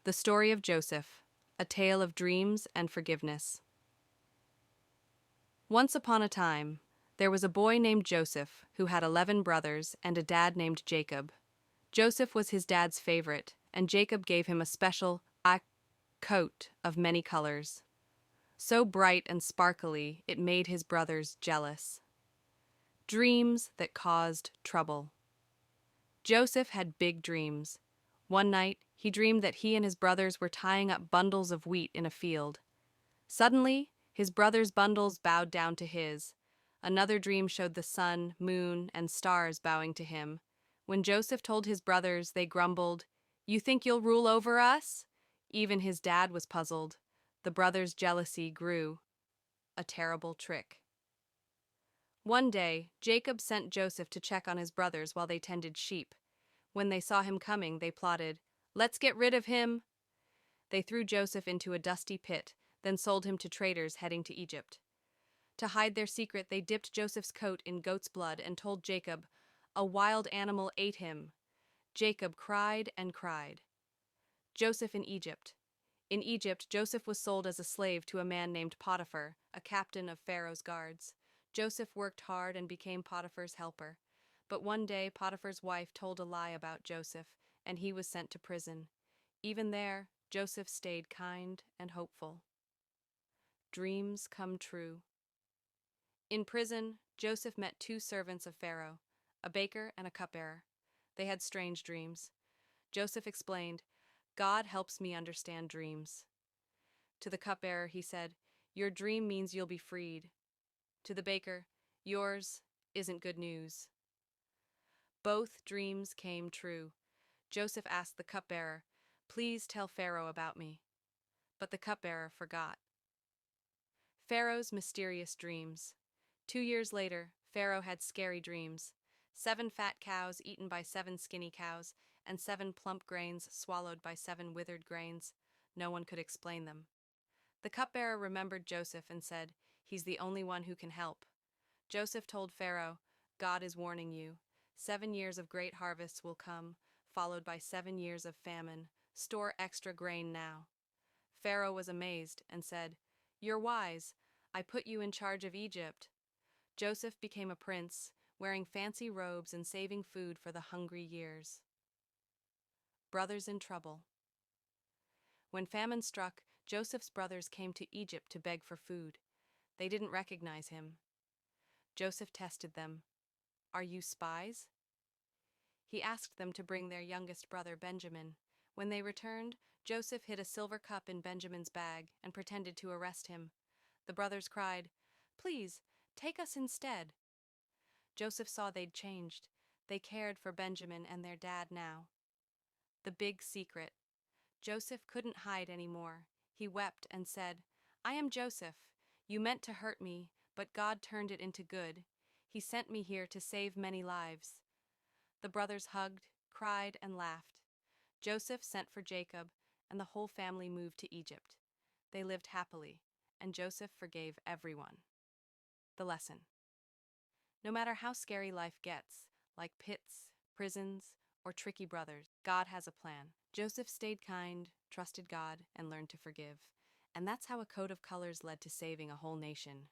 The Story of Joseph, a Tale of Dreams and Forgiveness. Once upon a time, there was a boy named Joseph who had 11 brothers and a dad named Jacob. Joseph was his dad's favorite, and Jacob gave him a special black coat of many colors. So bright and sparkly, it made his brothers jealous. Dreams that caused trouble. Joseph had big dreams. One night, he dreamed that he and his brothers were tying up bundles of wheat in a field. Suddenly, his brothers' bundles bowed down to his. Another dream showed the sun, moon, and stars bowing to him. When Joseph told his brothers, they grumbled, "You think you'll rule over us?" Even his dad was puzzled. The brothers' jealousy grew. A terrible trick. One day, Jacob sent Joseph to check on his brothers while they tended sheep. When they saw him coming, they plotted, "Let's get rid of him." They threw Joseph into a dusty pit, then sold him to traders heading to Egypt. To hide their secret, they dipped Joseph's coat in goat's blood and told Jacob, "A wild animal ate him." Jacob cried and cried. Joseph in Egypt. In Egypt, Joseph was sold as a slave to a man named Potiphar, a captain of Pharaoh's guards. Joseph worked hard and became Potiphar's helper. But one day, Potiphar's wife told a lie about Joseph, and he was sent to prison. Even there, Joseph stayed kind and hopeful. Dreams come true. In prison, Joseph met two servants of Pharaoh, a baker and a cupbearer. They had strange dreams. Joseph explained, "God helps me understand dreams." To the cupbearer, he said, "Your dream means you'll be freed." To the baker, "Yours isn't good news." Both dreams came true. Joseph asked the cupbearer, "Please tell Pharaoh about me." But the cupbearer forgot. Pharaoh's mysterious dreams. 2 years later, Pharaoh had scary dreams. 7 fat cows eaten by 7 skinny cows, and 7 plump grains swallowed by 7 withered grains. No one could explain them. The cupbearer remembered Joseph and said, "He's the only one who can help." Joseph told Pharaoh, "God is warning you. 7 years of great harvests will come, followed by 7 years of famine. Store extra grain now." Pharaoh was amazed and said, "You're wise. I put you in charge of Egypt." Joseph became a prince, wearing fancy robes and saving food for the hungry years. Brothers in trouble. When famine struck, Joseph's brothers came to Egypt to beg for food. They didn't recognize him. Joseph tested them. "Are you spies?" He asked them to bring their youngest brother, Benjamin. When they returned, Joseph hid a silver cup in Benjamin's bag and pretended to arrest him. The brothers cried, "Please, take us instead." Joseph saw they'd changed. They cared for Benjamin and their dad now. The big secret. Joseph couldn't hide anymore. He wept and said, "I am Joseph. You meant to hurt me, but God turned it into good. He sent me here to save many lives." The brothers hugged, cried, and laughed. Joseph sent for Jacob, and the whole family moved to Egypt. They lived happily, and Joseph forgave everyone. The lesson. No matter how scary life gets, like pits, prisons, or tricky brothers, God has a plan. Joseph stayed kind, trusted God, and learned to forgive. And that's how a coat of colors led to saving a whole nation.